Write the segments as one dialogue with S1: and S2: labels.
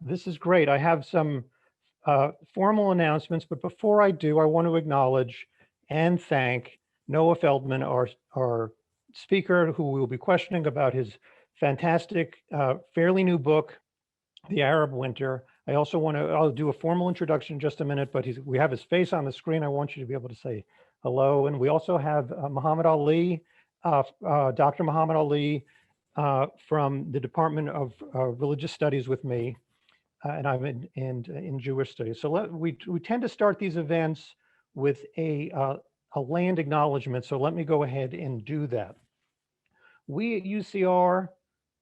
S1: This is great. I have some formal announcements, but before I do, I want to acknowledge and thank Noah Feldman, our speaker, who we will be questioning about his fantastic, fairly new book, The Arab Winter. I also want to, I'll do a formal introduction in just a minute, but we have his face on the screen. I want you to be able to say hello. And we also have Muhammad Ali, Dr. Muhammad Ali from the Department of Religious Studies with me. And I'm in Jewish studies. So we tend to start these events with a land acknowledgement. So let me go ahead and do that. We at UCR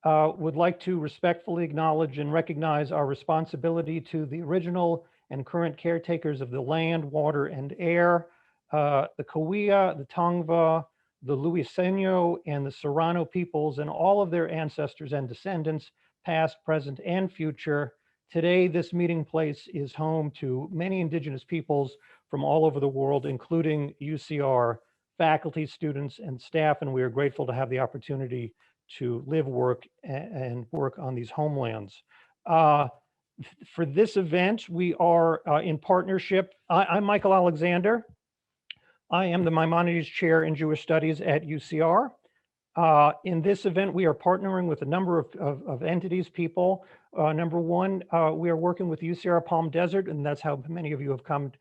S1: would like to respectfully acknowledge and recognize our responsibility to the original and current caretakers of the land, water, and air, the Cahuilla, the Tongva, the Luiseno, and the Serrano peoples, and all of their ancestors and descendants, past, present, and future. Today, this meeting place is home to many indigenous peoples from all over the world, including UCR faculty, students, and staff, and we are grateful to have the opportunity to live, work, and work on these homelands. For this event, we are in partnership. I'm Michael Alexander. I am the Maimonides Chair in Jewish Studies at UCR. In this event, we are partnering with a number of entities, people. Number one, we are working with UCR Palm Desert, and that's how many of you have come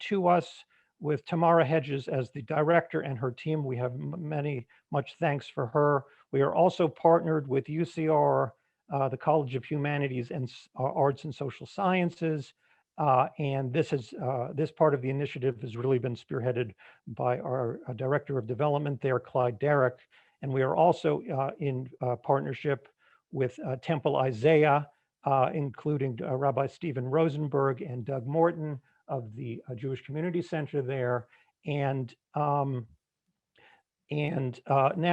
S1: to us, with Tamara Hedges as the director and her team. We have much thanks for her. We are also partnered with UCR, the College of Humanities and Arts and Social Sciences. And this part of the initiative has really been spearheaded by our Director of Development there, Clyde Derrick. And we are also in partnership with Temple Isaiah, including Rabbi Stephen Rosenberg and Doug Morton of the Jewish Community Center there. And now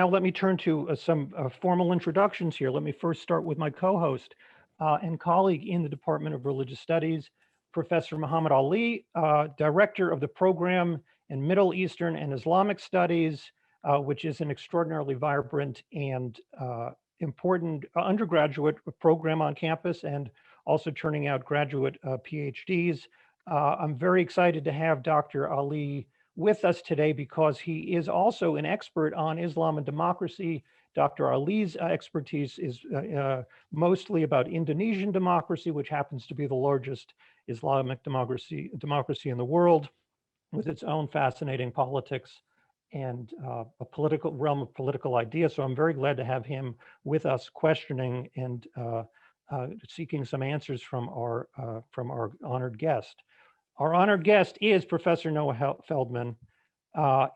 S1: let me turn to some formal introductions here. Let me first start with my co-host and colleague in the Department of Religious Studies, Professor Muhammad Ali, Director of the Program in Middle Eastern and Islamic Studies, which is an extraordinarily vibrant and important undergraduate program on campus, and also turning out graduate PhDs. I'm very excited to have Dr. Ali with us today because he is also an expert on Islam and democracy. Dr. Ali's expertise is mostly about Indonesian democracy, which happens to be the largest Islamic democracy in the world, with its own fascinating politics and a political realm of political ideas. So I'm very glad to have him with us, questioning and seeking some answers from our honored guest. Our honored guest is Professor Noah Feldman.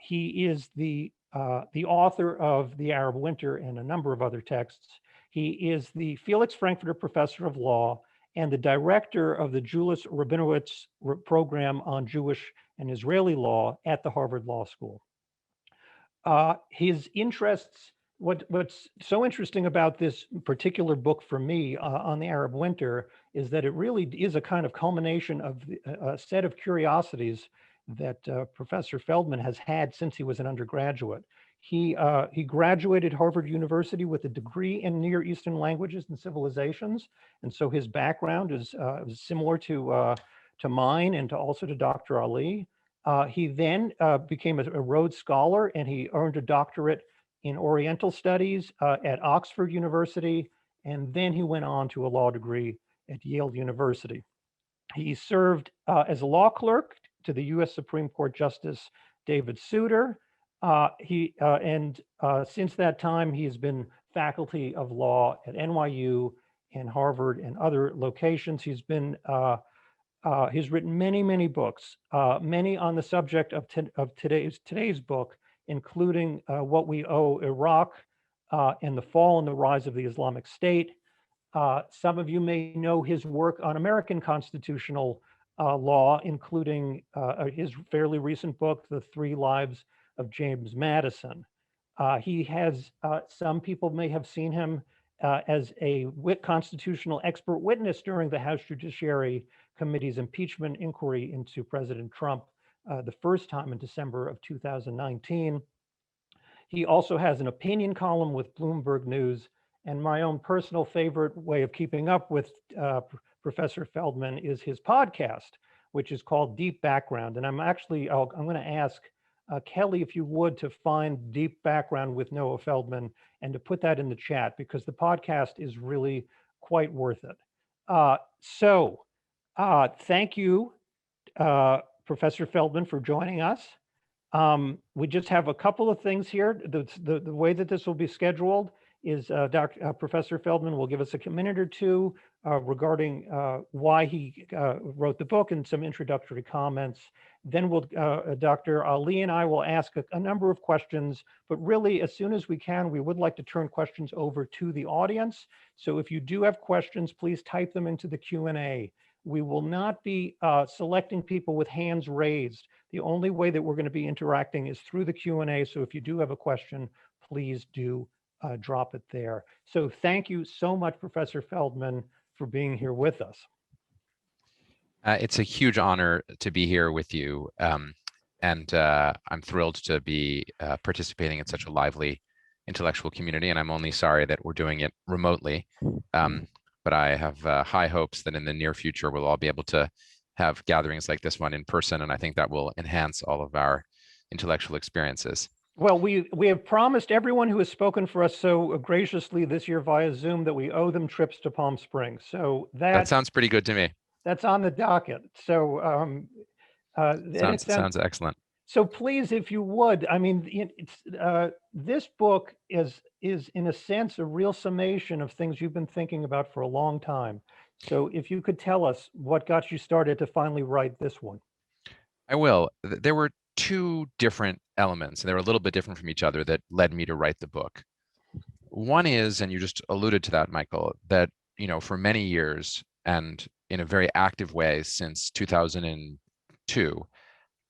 S1: He is the author of The Arab Winter and a number of other texts. He is the Felix Frankfurter Professor of Law and the director of the Julius Rabinowitz Program on Jewish and Israeli Law at the Harvard Law School. His interests, what's so interesting about this particular book for me on the Arab Winter is that it really is a kind of culmination of a set of curiosities that Professor Feldman has had since he was an undergraduate. He graduated Harvard University with a degree in Near Eastern languages and civilizations, and so his background is similar to mine and also to Dr. Ali. He then became a Rhodes Scholar, and he earned a doctorate in Oriental Studies at Oxford University, and then he went on to a law degree at Yale University. He served as a law clerk to the U.S. Supreme Court Justice David Souter. Since that time, he has been faculty of law at NYU and Harvard and other locations. He's written many books, many on the subject of today's book, including What We Owe Iraq and the Fall and the Rise of the Islamic State. Some of you may know his work on American constitutional law, including his fairly recent book, The Three Lives of James Madison. He has, some people may have seen him as a constitutional expert witness during the House Judiciary Committee's impeachment inquiry into President Trump the first time in December of 2019. He also has an opinion column with Bloomberg News And my own personal favorite way of keeping up with Professor Feldman is his podcast, which is called Deep Background. And I'm going to ask Kelly, if you would, to find Deep Background with Noah Feldman and to put that in the chat, because the podcast is really quite worth it. Thank you, Professor Feldman, for joining us. We just have a couple of things here. The way that this will be scheduled is Professor Feldman will give us a minute or two regarding why he wrote the book and some introductory comments. Then Dr. Ali and I will ask a number of questions, but really as soon as we can, we would like to turn questions over to the audience. So if you do have questions, please type them into the Q&A. We will not be selecting people with hands raised. The only way that we're going to be interacting is through the Q&A. So if you do have a question, please do drop it there. So thank you so much, Professor Feldman, for being here with us.
S2: It's a huge honor to be here with you. And I'm thrilled to be participating in such a lively intellectual community. And I'm only sorry that we're doing it remotely. But I have high hopes that in the near future, we'll all be able to have gatherings like this one in person. And I think that will enhance all of our intellectual experiences.
S1: Well, we have promised everyone who has spoken for us so graciously this year via Zoom that we owe them trips to Palm Springs. So
S2: that sounds pretty good to me.
S1: That's on the docket. So
S2: sounds excellent.
S1: So please, if you would, I mean, this book is in a sense a real summation of things you've been thinking about for a long time. So if you could tell us what got you started to finally write this one.
S2: I will. There were two different elements, and they were a little bit different from each other, that led me to write the book. One is, and you just alluded to that, Michael, that, you know, for many years and in a very active way since 2002,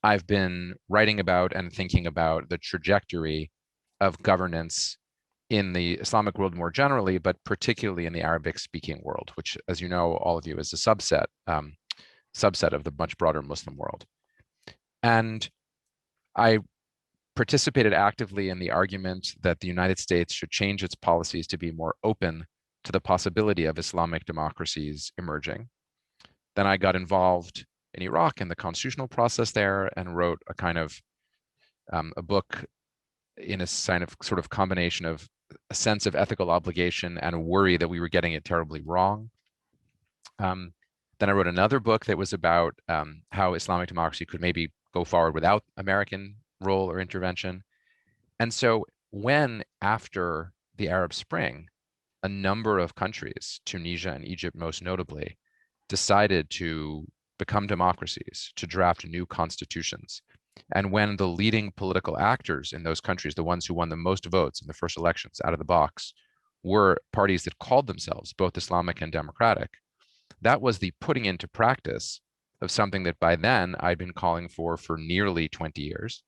S2: I've been writing about and thinking about the trajectory of governance in the Islamic world more generally, but particularly in the Arabic-speaking world, which, as you know, all of you, is a subset of the much broader Muslim world. And I participated actively in the argument that the United States should change its policies to be more open to the possibility of Islamic democracies emerging. Then I got involved in Iraq in the constitutional process there and wrote a kind of a book in a sort of combination of a sense of ethical obligation and a worry that we were getting it terribly wrong. Then I wrote another book that was about how Islamic democracy could maybe go forward without American role or intervention. And so when, after the Arab Spring, a number of countries, Tunisia and Egypt most notably, decided to become democracies, to draft new constitutions, and when the leading political actors in those countries, the ones who won the most votes in the first elections out of the box, were parties that called themselves both Islamic and democratic, that was the putting into practice of something that by then I'd been calling for nearly 20 years.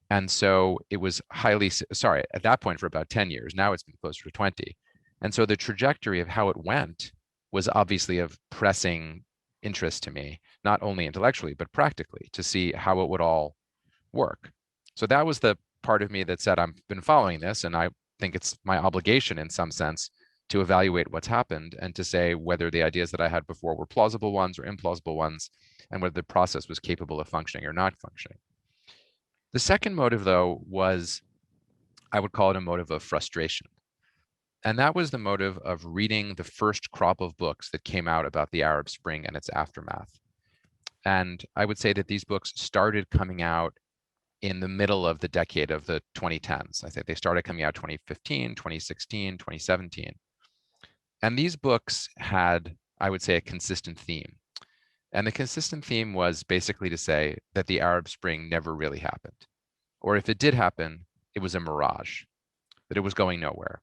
S2: And so it was at that point for about 10 years. Now it's been closer to 20. And so the trajectory of how it went was obviously of pressing interest to me, not only intellectually, but practically, to see how it would all work. So that was the part of me that said, I've been following this, and I think it's my obligation in some sense to evaluate what's happened and to say whether the ideas that I had before were plausible ones or implausible ones, and whether the process was capable of functioning or not functioning. The second motive, though, was, I would call it a motive of frustration. And that was the motive of reading the first crop of books that came out about the Arab Spring and its aftermath. And I would say that these books started coming out in the middle of the decade of the 2010s. I think they started coming out 2015, 2016, 2017. And these books had, I would say, a consistent theme. And the consistent theme was basically to say that the Arab Spring never really happened. Or if it did happen, it was a mirage, that it was going nowhere.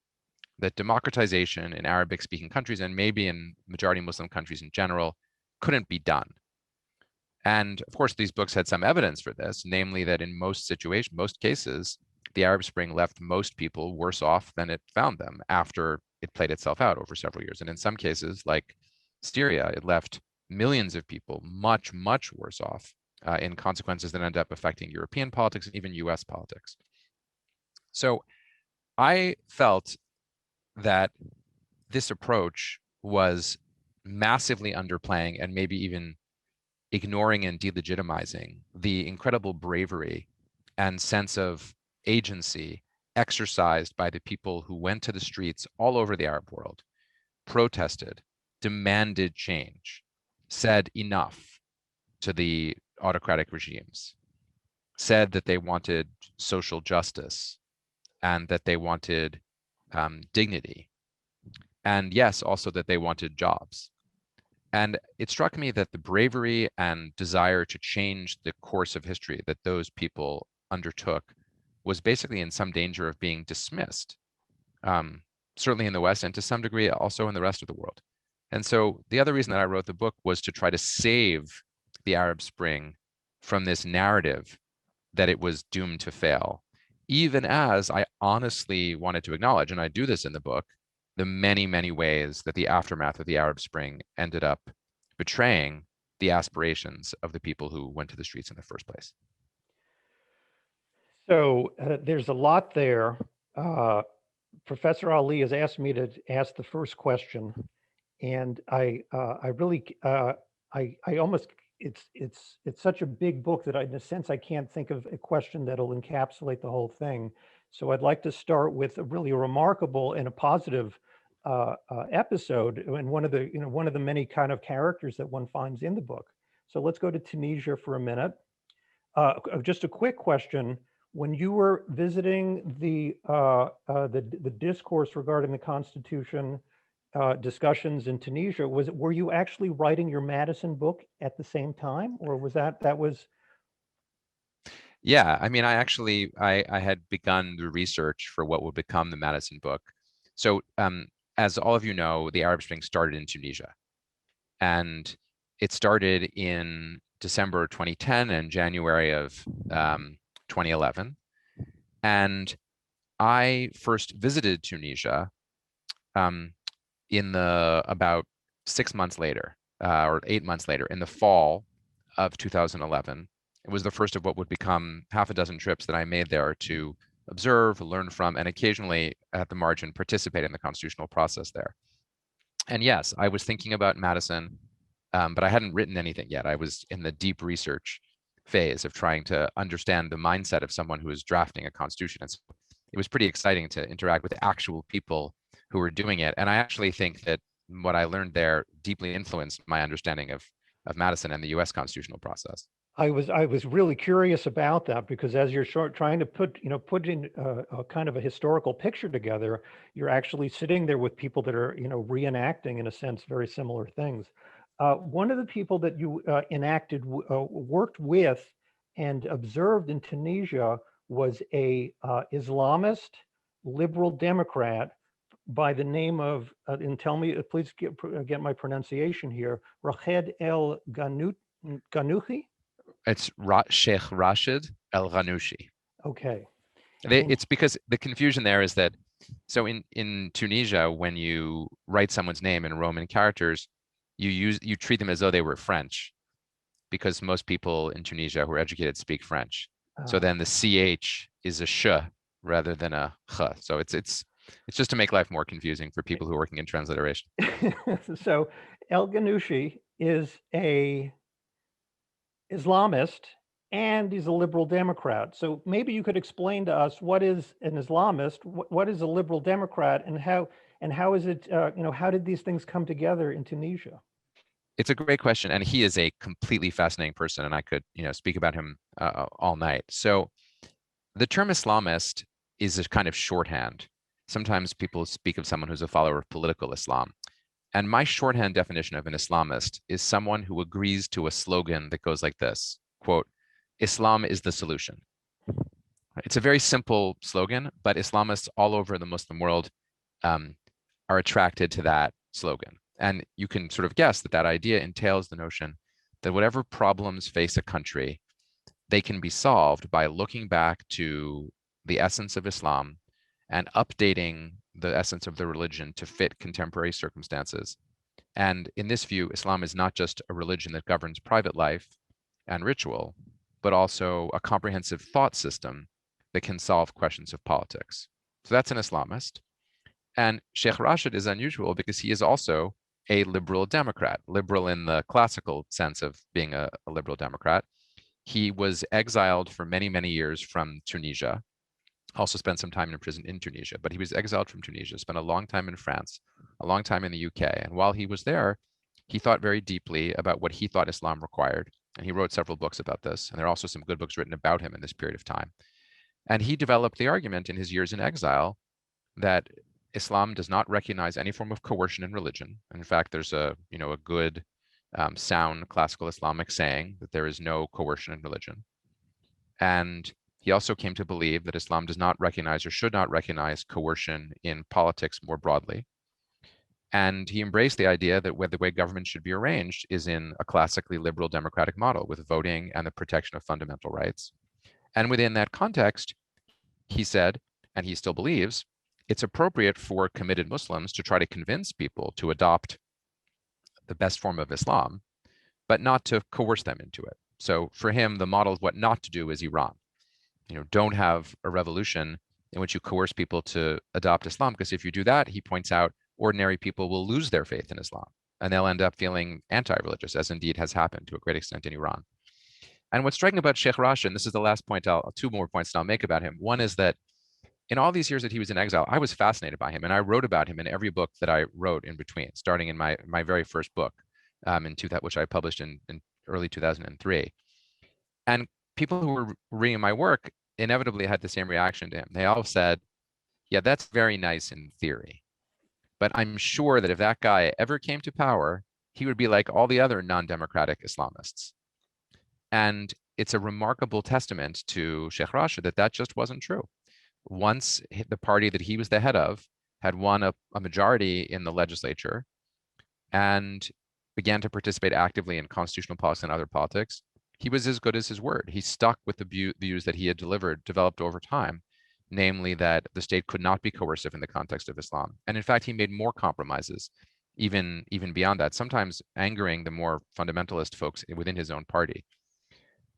S2: That democratization in Arabic-speaking countries, and maybe in majority Muslim countries in general, couldn't be done. And of course, these books had some evidence for this, namely that in most situations, most cases, the Arab Spring left most people worse off than it found them after it played itself out over several years. And in some cases, like Syria, it left millions of people much, much worse off in consequences that ended up affecting European politics and even US politics. So I felt that this approach was massively underplaying and maybe even ignoring and delegitimizing the incredible bravery and sense of agency exercised by the people who went to the streets all over the Arab world, protested, demanded change, said enough to the autocratic regimes, said that they wanted social justice and that they wanted dignity. And yes, also that they wanted jobs. And it struck me that the bravery and desire to change the course of history that those people undertook was basically in some danger of being dismissed, certainly in the West and to some degree also in the rest of the world. And so the other reason that I wrote the book was to try to save the Arab Spring from this narrative that it was doomed to fail, even as I honestly wanted to acknowledge, and I do this in the book, the many, many ways that the aftermath of the Arab Spring ended up betraying the aspirations of the people who went to the streets in the first place.
S1: So there's a lot there. Professor Ali has asked me to ask the first question, and I really I almost it's such a big book that in a sense I can't think of a question that'll encapsulate the whole thing. So I'd like to start with a really remarkable and a positive episode, and one of the many kind of characters that one finds in the book. So let's go to Tunisia for a minute. Just a quick question. When you were visiting the discourse regarding the Constitution discussions in Tunisia, were you actually writing your Madison book at the same time, or was that was?
S2: Yeah, I mean, I had begun the research for what would become the Madison book. So as all of you know, the Arab Spring started in Tunisia, and it started in December 2010 and January of 2011. And I first visited Tunisia in the about 6 months later, or 8 months later, in the fall of 2011. It was the first of what would become half a dozen trips that I made there to observe, learn from, and occasionally at the margin participate in the constitutional process there. And yes, I was thinking about Madison, but I hadn't written anything yet. I was in the deep research phase of trying to understand the mindset of someone who is drafting a constitution. And so it was pretty exciting to interact with actual people who were doing it. And I actually think that what I learned there deeply influenced my understanding of Madison and the US constitutional process.
S1: I was really curious about that because as you're trying to put in a kind of a historical picture together, you're actually sitting there with people that are reenacting in a sense very similar things. One of the people that you worked with and observed in Tunisia was a Islamist liberal Democrat by the name of, and tell me, please get my pronunciation here, Rahed El Ghanouchi.
S2: It's Sheikh Rashid El Ghanouchi.
S1: Okay.
S2: It's because the confusion there is that, so in Tunisia, when you write someone's name in Roman characters, you treat them as though they were French, because most people in Tunisia who are educated speak French. So then the CH is a sh rather than a ch. So it's just to make life more confusing for people who are working in transliteration.
S1: So El Ghanouchi is a Islamist and he's a liberal Democrat. So maybe you could explain to us what is an Islamist, what is a liberal Democrat, and how is it, how did these things come together in Tunisia?
S2: It's a great question, and he is a completely fascinating person, and I could, speak about him all night. So the term Islamist is a kind of shorthand. Sometimes people speak of someone who's a follower of political Islam. And my shorthand definition of an Islamist is someone who agrees to a slogan that goes like this, quote, Islam is the solution. It's a very simple slogan, but Islamists all over the Muslim world are attracted to that slogan. And you can sort of guess that that idea entails the notion that whatever problems face a country, they can be solved by looking back to the essence of Islam and updating the essence of the religion to fit contemporary circumstances. And in this view, Islam is not just a religion that governs private life and ritual, but also a comprehensive thought system that can solve questions of politics. So that's an Islamist. And Sheikh Rashid is unusual because he is also a liberal Democrat, liberal in the classical sense of being a liberal Democrat. He was exiled for many, many years from Tunisia, also spent some time in prison in Tunisia, but he was exiled from Tunisia, spent a long time in France, a long time in the UK. And while he was there, he thought very deeply about what he thought Islam required. And he wrote several books about this. And there are also some good books written about him in this period of time. And he developed the argument in his years in exile that Islam does not recognize any form of coercion in religion. In fact, there's a good sound classical Islamic saying that there is no coercion in religion. And he also came to believe that Islam does not recognize or should not recognize coercion in politics more broadly. And he embraced the idea that the way government should be arranged is in a classically liberal democratic model with voting and the protection of fundamental rights. And within that context, he said, and he still believes, it's appropriate for committed Muslims to try to convince people to adopt the best form of Islam, but not to coerce them into it. So for him, the model of what not to do is Iran. Don't have a revolution in which you coerce people to adopt Islam, because if you do that, he points out, ordinary people will lose their faith in Islam and they'll end up feeling anti-religious, as indeed has happened to a great extent in Iran. And what's striking about Sheikh Rashid, and this is the last point, two more points I'll make about him. One is that in all these years that he was in exile, I was fascinated by him, and I wrote about him in every book that I wrote in between, starting in my very first book, which I published in early 2003. And people who were reading my work inevitably had the same reaction to him. They all said, yeah, that's very nice in theory, but I'm sure that if that guy ever came to power, he would be like all the other non-democratic Islamists. And it's a remarkable testament to Sheikh Rashid that just wasn't true. Once the party that he was the head of had won a majority in the legislature and began to participate actively in constitutional policy and other politics, he was as good as his word. He stuck with the views that he had developed over time, namely that the state could not be coercive in the context of Islam. And in fact, he made more compromises, even beyond that, sometimes angering the more fundamentalist folks within his own party.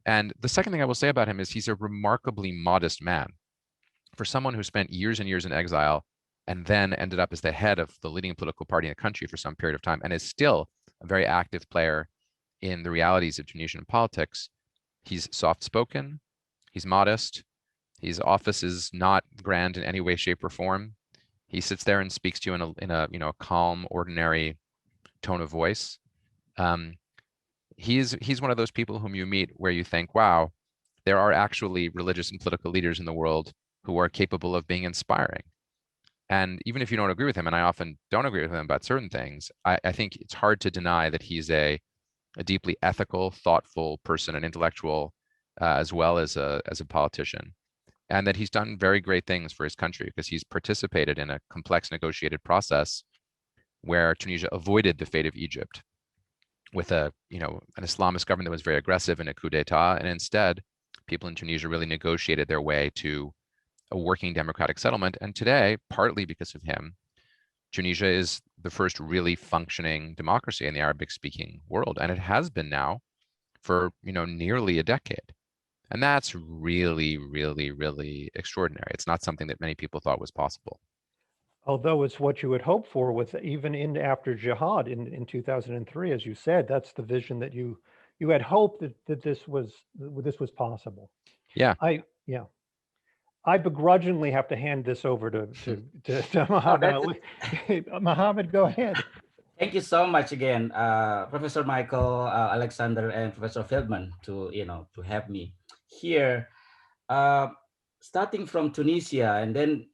S2: And the second thing I will say about him is he's a remarkably modest man. For someone who spent years and years in exile and then ended up as the head of the leading political party in the country for some period of time and is still a very active player in the realities of Tunisian politics, he's soft-spoken, he's modest, his office is not grand in any way, shape, or form. He sits there and speaks to you in a calm, ordinary tone of voice. He's one of those people whom you meet where you think, wow, there are actually religious and political leaders in the world who are capable of being inspiring. And even if you don't agree with him, and I often don't agree with him about certain things, I think it's hard to deny that he's a deeply ethical, thoughtful person, an intellectual, as well as a politician, and that he's done very great things for his country because he's participated in a complex negotiated process where Tunisia avoided the fate of Egypt with an Islamist government that was very aggressive in a coup d'etat, and instead, people in Tunisia really negotiated their way to a working democratic settlement. And today, partly because of him, Tunisia is the first really functioning democracy in the Arabic-speaking world, and it has been now for nearly a decade. And that's really, really, really extraordinary. It's not something that many people thought was possible.
S1: Although it's what you would hope for with even after jihad in 2003, as you said, that's the vision that you had hoped that this was possible.
S2: Yeah.
S1: I begrudgingly have to hand this over to Mohammed. Mohammed, go ahead.
S3: Thank you so much again, Professor Michael, Alexander, and Professor Feldman to have me here. Starting from Tunisia, and then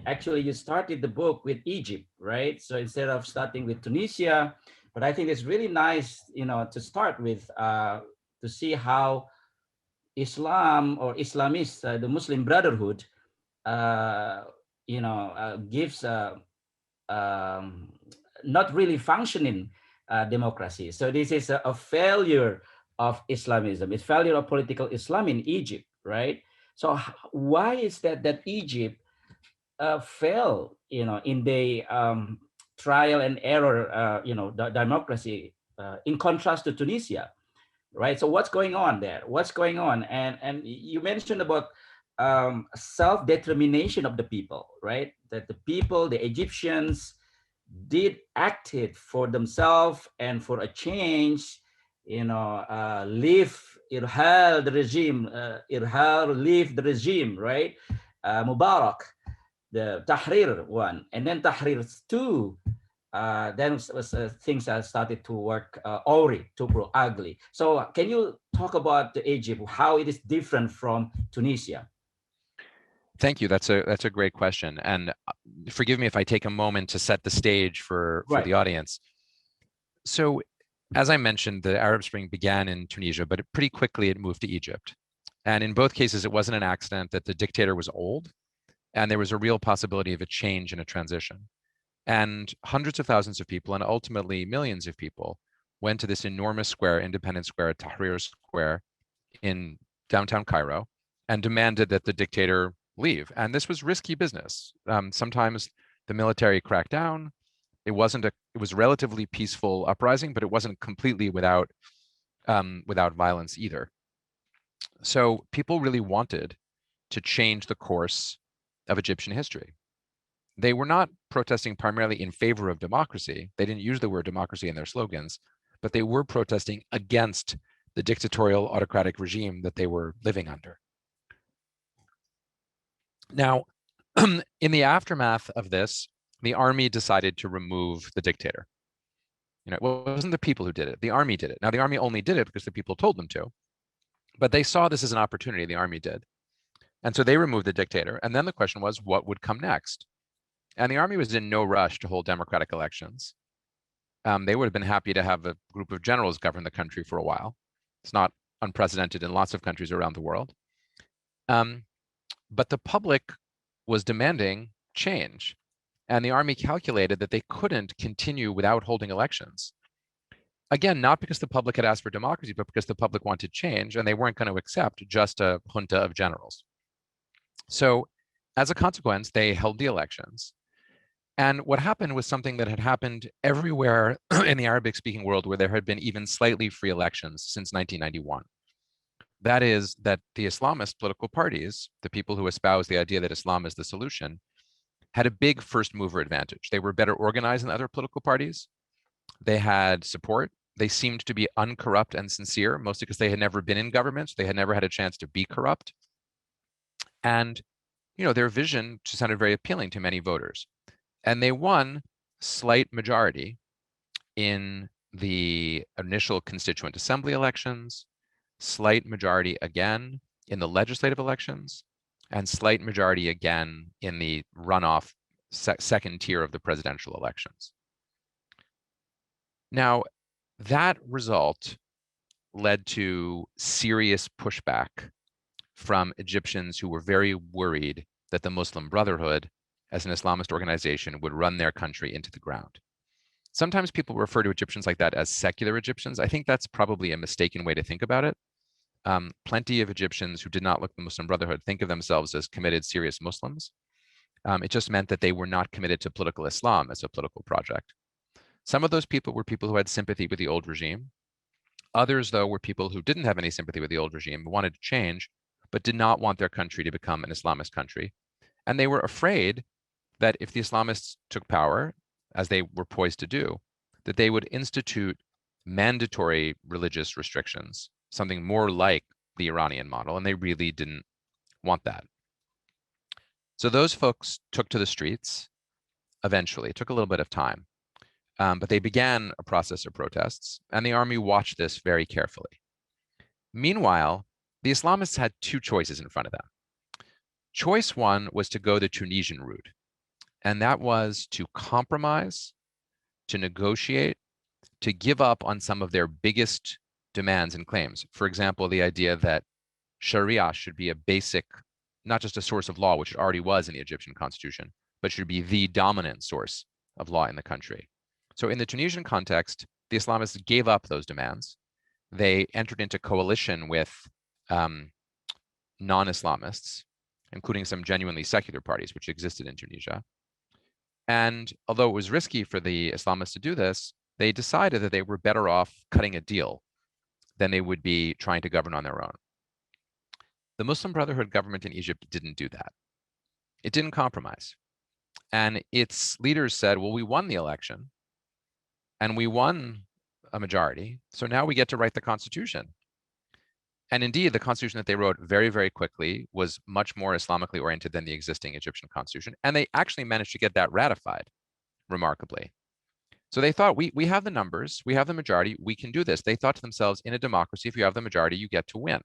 S3: actually you started the book with Egypt, right? So instead of starting with Tunisia, but I think it's really nice, to start with to see how Islam or Islamists, the Muslim Brotherhood, gives not really functioning democracy. So this is a failure of Islamism. It's failure of political Islam in Egypt, right? So why is that Egypt fell, in the trial and error, democracy, in contrast to Tunisia, right? So what's going on there? What's going on? And you mentioned about self-determination of the people, right? That the people, the Egyptians, did acted for themselves and for a change, leave Irhal the regime, leave the regime, right? Mubarak, the Tahrir one, and then Tahrir 2, then things started to work to grow ugly. So can you talk about Egypt, how it is different from Tunisia?
S2: Thank you. That's a great question. And forgive me if I take a moment to set the stage for
S3: Right.
S2: the audience. So as I mentioned, the Arab Spring began in Tunisia, but pretty quickly it moved to Egypt. And in both cases, it wasn't an accident that the dictator was old, and there was a real possibility of a change and a transition. And hundreds of thousands of people, and ultimately millions of people, went to this enormous square, Independence Square, Tahrir Square in downtown Cairo, and demanded that the dictator leave. And this was risky business. Sometimes the military cracked down. It was a relatively peaceful uprising, but it wasn't completely without violence either. So people really wanted to change the course of Egyptian history. They were not protesting primarily in favor of democracy. They didn't use the word democracy in their slogans, but they were protesting against the dictatorial autocratic regime that they were living under. Now, in the aftermath of this, the army decided to remove the dictator. It wasn't the people who did it. The army did it. Now, the army only did it because the people told them to, but they saw this as an opportunity, the army did. And so they removed the dictator. And then the question was, what would come next? And the army was in no rush to hold democratic elections. They would have been happy to have a group of generals govern the country for a while. It's not unprecedented in lots of countries around the world. But the public was demanding change. And the army calculated that they couldn't continue without holding elections. Again, not because the public had asked for democracy, but because the public wanted change, and they weren't going to accept just a junta of generals. So as a consequence, they held the elections. And what happened was something that had happened everywhere in the Arabic-speaking world where there had been even slightly free elections since 1991. That is that the Islamist political parties, the people who espouse the idea that Islam is the solution, had a big first mover advantage. They were better organized than other political parties. They had support. They seemed to be uncorrupt and sincere, mostly because they had never been in government. So they had never had a chance to be corrupt. And, their vision just sounded very appealing to many voters. And they won slight majority in the initial constituent assembly elections, slight majority again in the legislative elections, and slight majority again in the runoff second tier of the presidential elections. Now, that result led to serious pushback from Egyptians who were very worried that the Muslim Brotherhood, as an Islamist organization, would run their country into the ground. Sometimes people refer to Egyptians like that as secular Egyptians. I think that's probably a mistaken way to think about it. Plenty of Egyptians who did not look the Muslim Brotherhood think of themselves as committed, serious Muslims. It just meant that they were not committed to political Islam as a political project. Some of those people were people who had sympathy with the old regime. Others, though, were people who didn't have any sympathy with the old regime, wanted to change, but did not want their country to become an Islamist country. And they were afraid that if the Islamists took power, as they were poised to do, that they would institute mandatory religious restrictions, something more like the Iranian model, and they really didn't want that. So those folks took to the streets eventually. It took a little bit of time, but they began a process of protests, and the army watched this very carefully. Meanwhile, the Islamists had two choices in front of them. Choice one was to go the Tunisian route, and that was to compromise, to negotiate, to give up on some of their biggest demands and claims. For example, the idea that Sharia should be a basic, not just a source of law, which it already was in the Egyptian constitution, but should be the dominant source of law in the country. So in the Tunisian context, the Islamists gave up those demands. They entered into coalition with non-Islamists, including some genuinely secular parties which existed in Tunisia. And although it was risky for the Islamists to do this, they decided that they were better off cutting a deal than they would be trying to govern on their own. The Muslim Brotherhood government in Egypt didn't do that. It didn't compromise. And its leaders said, well, we won the election and we won a majority. So now we get to write the constitution. And indeed, the constitution that they wrote very, very quickly was much more Islamically oriented than the existing Egyptian constitution. And they actually managed to get that ratified, remarkably. So they thought, we have the numbers, we have the majority, we can do this. They thought to themselves, in a democracy, if you have the majority, you get to win.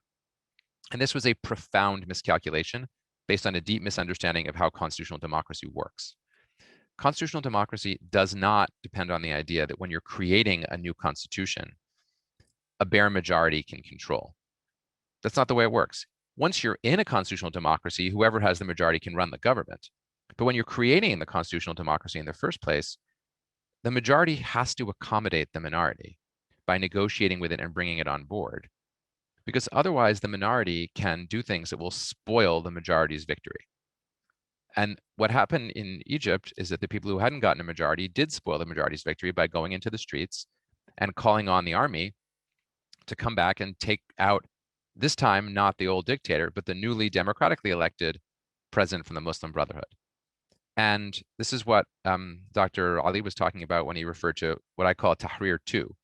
S2: And this was a profound miscalculation based on a deep misunderstanding of how constitutional democracy works. Constitutional democracy does not depend on the idea that when you're creating a new constitution, a bare majority can control. That's not the way it works. Once you're in a constitutional democracy, whoever has the majority can run the government. But when you're creating the constitutional democracy in the first place, the majority has to accommodate the minority by negotiating with it and bringing it on board. Because otherwise, the minority can do things that will spoil the majority's victory. And what happened in Egypt is that the people who hadn't gotten a majority did spoil the majority's victory by going into the streets and calling on the army to come back and take out, this time, not the old dictator, but the newly democratically elected president from the Muslim Brotherhood. And this is what Dr. Ali was talking about when he referred to what I call Tahrir 2.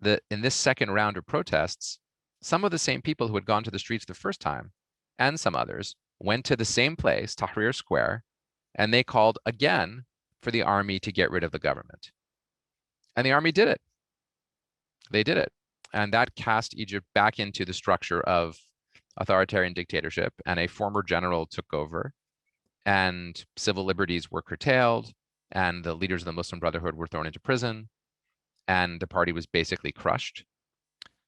S2: That in this second round of protests, some of the same people who had gone to the streets the first time, and some others, went to the same place, Tahrir Square, and they called again for the army to get rid of the government. And the army did it. They did it. And that cast Egypt back into the structure of authoritarian dictatorship, and a former general took over, and civil liberties were curtailed, and the leaders of the Muslim Brotherhood were thrown into prison, and the party was basically crushed.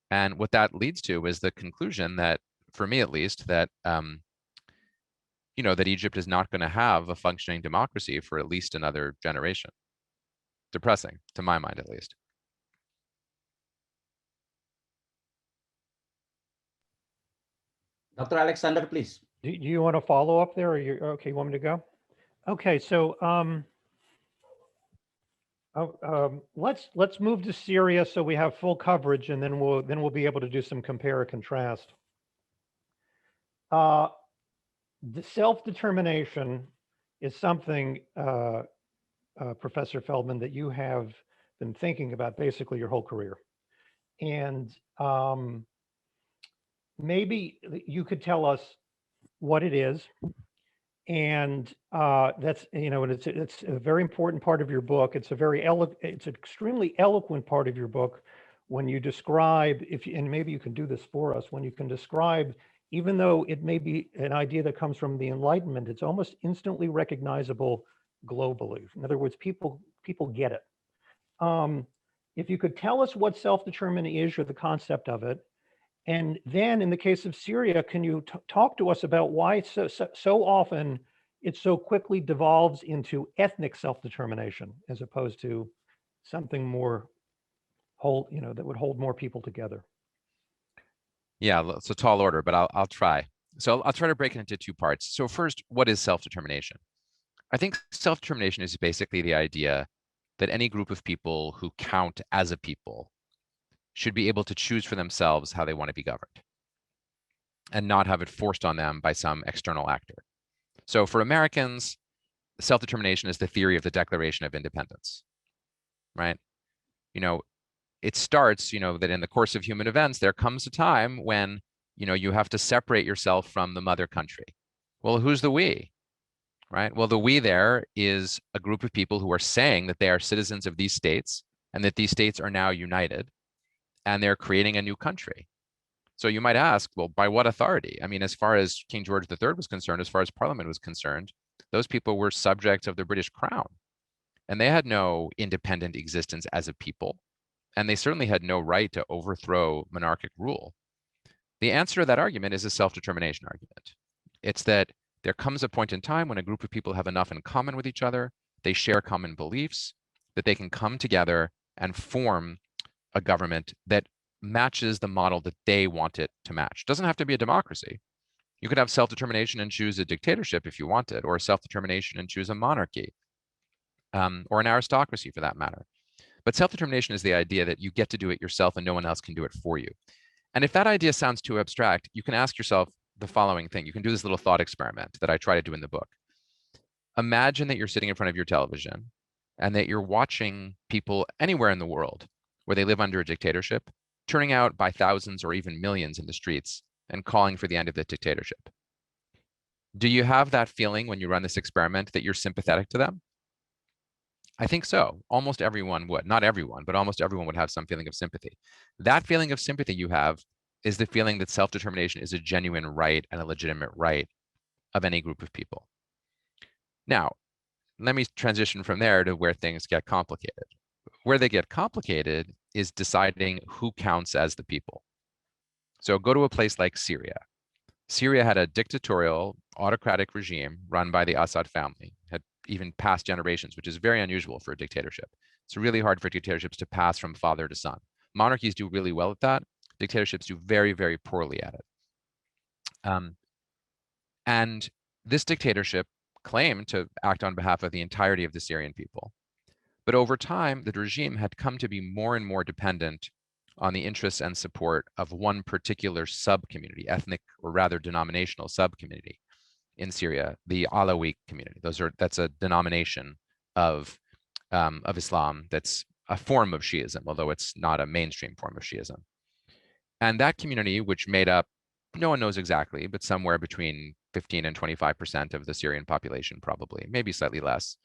S2: And what that leads to is the conclusion that, for me at least, that that Egypt is not going to have a functioning democracy for at least another generation. Depressing, to my mind at least.
S3: Dr. Alexander, please.
S1: Do you want to follow up there, or you okay? You want me to go? Okay, so let's move to Syria so we have full coverage, and then we'll be able to do some compare and contrast. The self-determination is something, Professor Feldman, that you have been thinking about basically your whole career, and maybe you could tell us what it is. And that's, and it's a very important part of your book. It's it's an extremely eloquent part of your book when you describe, and maybe you can do this for us, when you can describe, even though it may be an idea that comes from the Enlightenment, it's almost instantly recognizable globally. In other words, people get it. If you could tell us what self-determination is, or the concept of it, and then in the case of Syria, can you talk to us about why so often it so quickly devolves into ethnic self-determination as opposed to something more that would hold more people together?
S2: Yeah, it's a tall order, but I'll try. So I'll try to break it into two parts. So first, what is self-determination? I think self-determination is basically the idea that any group of people who count as a people should be able to choose for themselves how they want to be governed and not have it forced on them by some external actor. So for Americans, self-determination is the theory of the Declaration of Independence, right? It starts, that in the course of human events, there comes a time when, you have to separate yourself from the mother country. Well, who's the we, right? Well, the we there is a group of people who are saying that they are citizens of these states and that these states are now united, and they're creating a new country. So you might ask, well, by what authority? I mean, as far as King George III was concerned, as far as Parliament was concerned, those people were subjects of the British Crown, and they had no independent existence as a people, and they certainly had no right to overthrow monarchic rule. The answer to that argument is a self-determination argument. It's that there comes a point in time when a group of people have enough in common with each other, they share common beliefs, that they can come together and form a government that matches the model that they want it to match. Doesn't have to be a democracy. You could have self-determination and choose a dictatorship if you wanted, or self-determination and choose a monarchy, or an aristocracy for that matter. But self-determination is the idea that you get to do it yourself and no one else can do it for you. And if that idea sounds too abstract, you can ask yourself, the following thing. You can do this little thought experiment that I try to do in the book. Imagine that you're sitting in front of your television and that you're watching people anywhere in the world where they live under a dictatorship, turning out by thousands or even millions in the streets and calling for the end of the dictatorship. Do you have that feeling when you run this experiment that you're sympathetic to them? I think so. Almost everyone would. Not everyone, but almost everyone would have some feeling of sympathy. That feeling of sympathy you have is the feeling that self-determination is a genuine right and a legitimate right of any group of people. Now, let me transition from there to where things get complicated. Where they get complicated is deciding who counts as the people. So go to a place like Syria. Syria had a dictatorial, autocratic regime run by the Assad family, had even past generations, which is very unusual for a dictatorship. It's really hard for dictatorships to pass from father to son. Monarchies do really well at that. Dictatorships do very, very poorly at it. And this dictatorship claimed to act on behalf of the entirety of the Syrian people. But over time, the regime had come to be more and more dependent on the interests and support of one particular sub-community, ethnic or rather denominational sub-community in Syria, the Alawi community. That's a denomination of Islam that's a form of Shiism, although it's not a mainstream form of Shiism. And that community, which made up, no one knows exactly, but somewhere between 15 and 25% of the Syrian population, probably, maybe slightly less,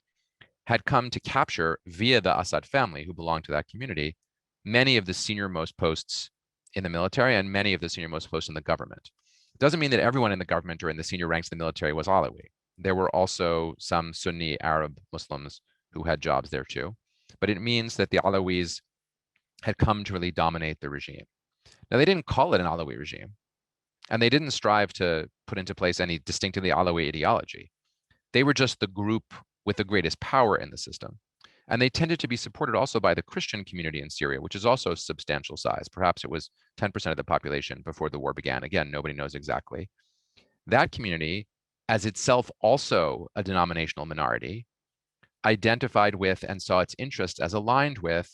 S2: had come to capture via the Assad family, who belonged to that community, many of the senior-most posts in the military and many of the senior-most posts in the government. It doesn't mean that everyone in the government or in the senior ranks of the military was Alawi. There were also some Sunni Arab Muslims who had jobs there too. But it means that the Alawis had come to really dominate the regime. Now, they didn't call it an Alawi regime, and they didn't strive to put into place any distinctively Alawi ideology. They were just the group with the greatest power in the system. And they tended to be supported also by the Christian community in Syria, which is also substantial size. Perhaps it was 10% of the population before the war began. Again, nobody knows exactly. That community, as itself also a denominational minority, identified with and saw its interests as aligned with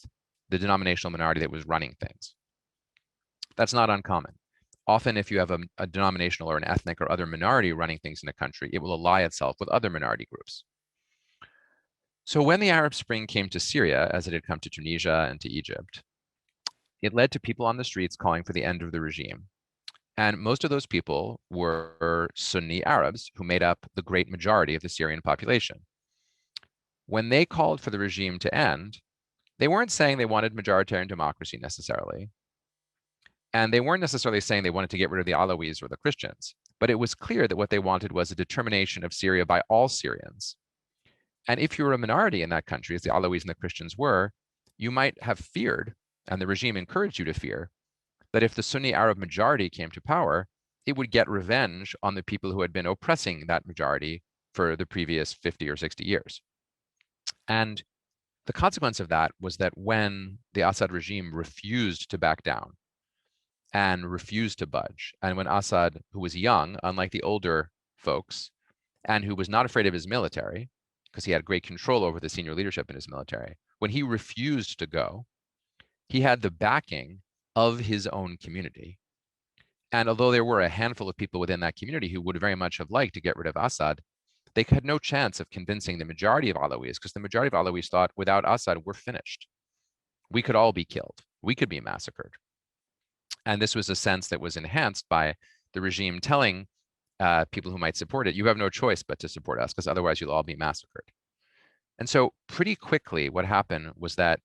S2: the denominational minority that was running things. That's not uncommon. Often, if you have a denominational or an ethnic or other minority running things in a country, it will ally itself with other minority groups. So when the Arab Spring came to Syria, as it had come to Tunisia and to Egypt, it led to people on the streets calling for the end of the regime. And most of those people were Sunni Arabs who made up the great majority of the Syrian population. When they called for the regime to end, they weren't saying they wanted majoritarian democracy necessarily. And they weren't necessarily saying they wanted to get rid of the Alawis or the Christians. But it was clear that what they wanted was a determination of Syria by all Syrians. And if you were a minority in that country, as the Alawis and the Christians were, you might have feared, and the regime encouraged you to fear, that if the Sunni Arab majority came to power, it would get revenge on the people who had been oppressing that majority for the previous 50 or 60 years. And the consequence of that was that when the Assad regime refused to back down and refused to budge, and when Assad, who was young, unlike the older folks, and who was not afraid of his military, because he had great control over the senior leadership in his military, when he refused to go, he had the backing of his own community. And although there were a handful of people within that community who would very much have liked to get rid of Assad, they had no chance of convincing the majority of Alawis, because the majority of Alawis thought, without Assad, we're finished. We could all be killed. We could be massacred. And this was a sense that was enhanced by the regime telling people who might support it, you have no choice but to support us, because otherwise you'll all be massacred. And so pretty quickly, what happened was that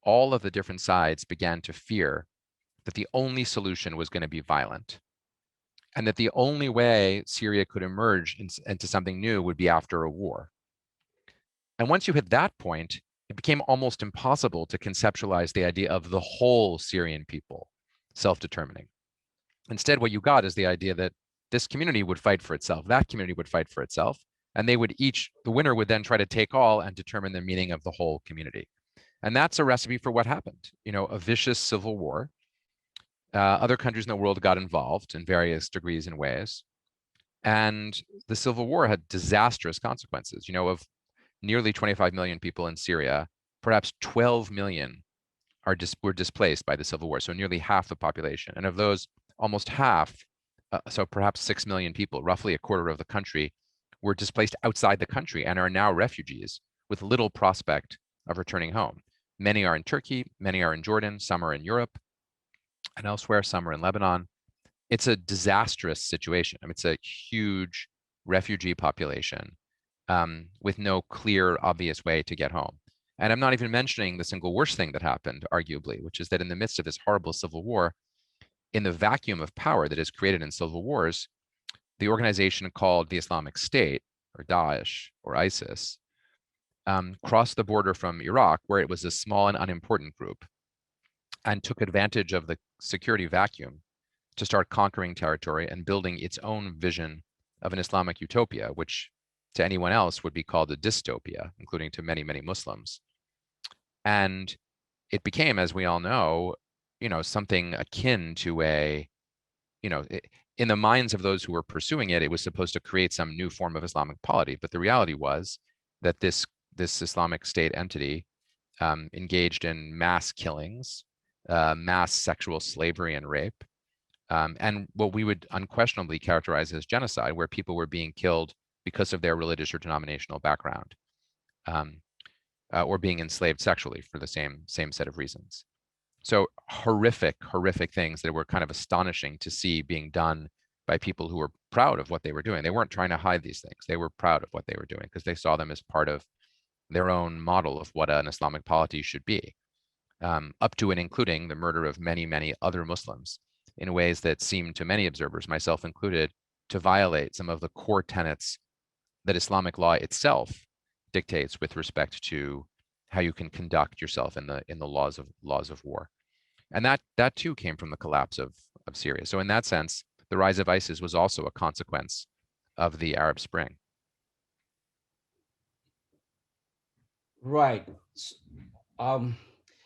S2: all of the different sides began to fear that the only solution was going to be violent, and that the only way Syria could emerge into something new would be after a war. And once you hit that point, it became almost impossible to conceptualize the idea of the whole Syrian people self-determining. Instead, what you got is the idea that this community would fight for itself, that community would fight for itself, and they would each, the winner would then try to take all and determine the meaning of the whole community. And that's a recipe for what happened. You know, a vicious civil war. Other countries in the world got involved in various degrees and ways. And the civil war had disastrous consequences. You know, of nearly 25 million people in Syria, perhaps 12 million were displaced by the civil war, so nearly half the population. And of those, almost half so perhaps 6 million people, roughly a quarter of the country, were displaced outside the country and are now refugees with little prospect of returning home. Many are in Turkey, many are in Jordan, some are in Europe and elsewhere, some are in Lebanon. It's a disastrous situation. I mean, it's a huge refugee population with no clear, obvious way to get home. And I'm not even mentioning the single worst thing that happened, arguably, which is that in the midst of this horrible civil war, in the vacuum of power that is created in civil wars, the organization called the Islamic State, or Daesh, or ISIS, crossed the border from Iraq, where it was a small and unimportant group, and took advantage of the security vacuum to start conquering territory and building its own vision of an Islamic utopia, which to anyone else would be called a dystopia, including to many, many Muslims. And it became, as we all know, something akin to in the minds of those who were pursuing it, it was supposed to create some new form of Islamic polity. But the reality was that this Islamic State entity engaged in mass killings, mass sexual slavery and rape, and what we would unquestionably characterize as genocide, where people were being killed because of their religious or denominational background, or being enslaved sexually for the same set of reasons. So horrific things that were kind of astonishing to see being done by people who were proud of what they were doing. They weren't trying to hide these things. They were proud of what they were doing because they saw them as part of their own model of what an Islamic polity should be, up to and including the murder of many, many other Muslims in ways that seemed to many observers, myself included, to violate some of the core tenets that Islamic law itself dictates with respect to how you can conduct yourself in the laws of war. And that too came from the collapse of Syria. So in that sense, the rise of ISIS was also a consequence of the Arab Spring.
S3: Right.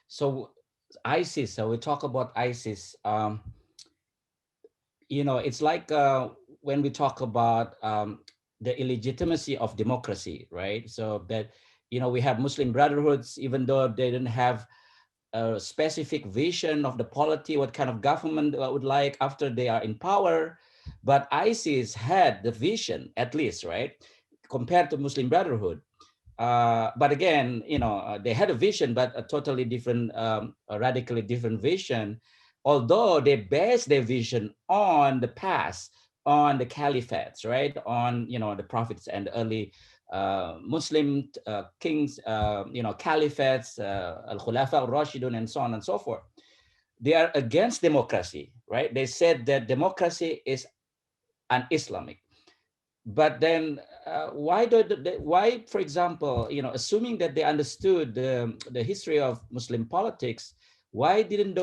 S3: So ISIS, so we talk about ISIS, it's like when we talk about the illegitimacy of democracy, right? So that, we have Muslim brotherhoods, even though they didn't have a specific vision of the polity, what kind of government would like after they are in power. But ISIS had the vision, at least, right? Compared to Muslim Brotherhood. But again, they had a vision, but a totally different, a radically different vision. Although they based their vision on the past, on the caliphates, right? On, the prophets and the early Muslim kings, caliphates, al-Khulafa al-Rashidun, and so on and so forth. They are against democracy, right? They said that democracy is un-Islamic. But then why, for example, assuming that they understood the history of Muslim politics, why didn't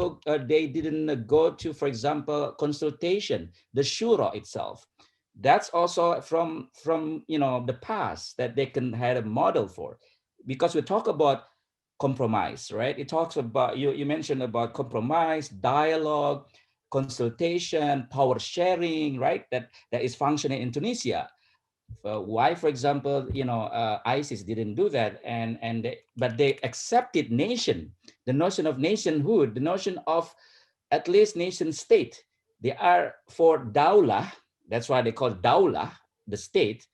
S3: they didn't go to, for example, consultation, the shura itself? That's also from the past that they can have a model for, because we talk about compromise, right? It talks about, you mentioned about compromise, dialogue, consultation, power sharing, right? That is functioning in Tunisia. Why, for example, ISIS didn't do that, but they accepted the notion of nationhood, the notion of at least nation state. They are for dawlah. That's why they call dawlah the state.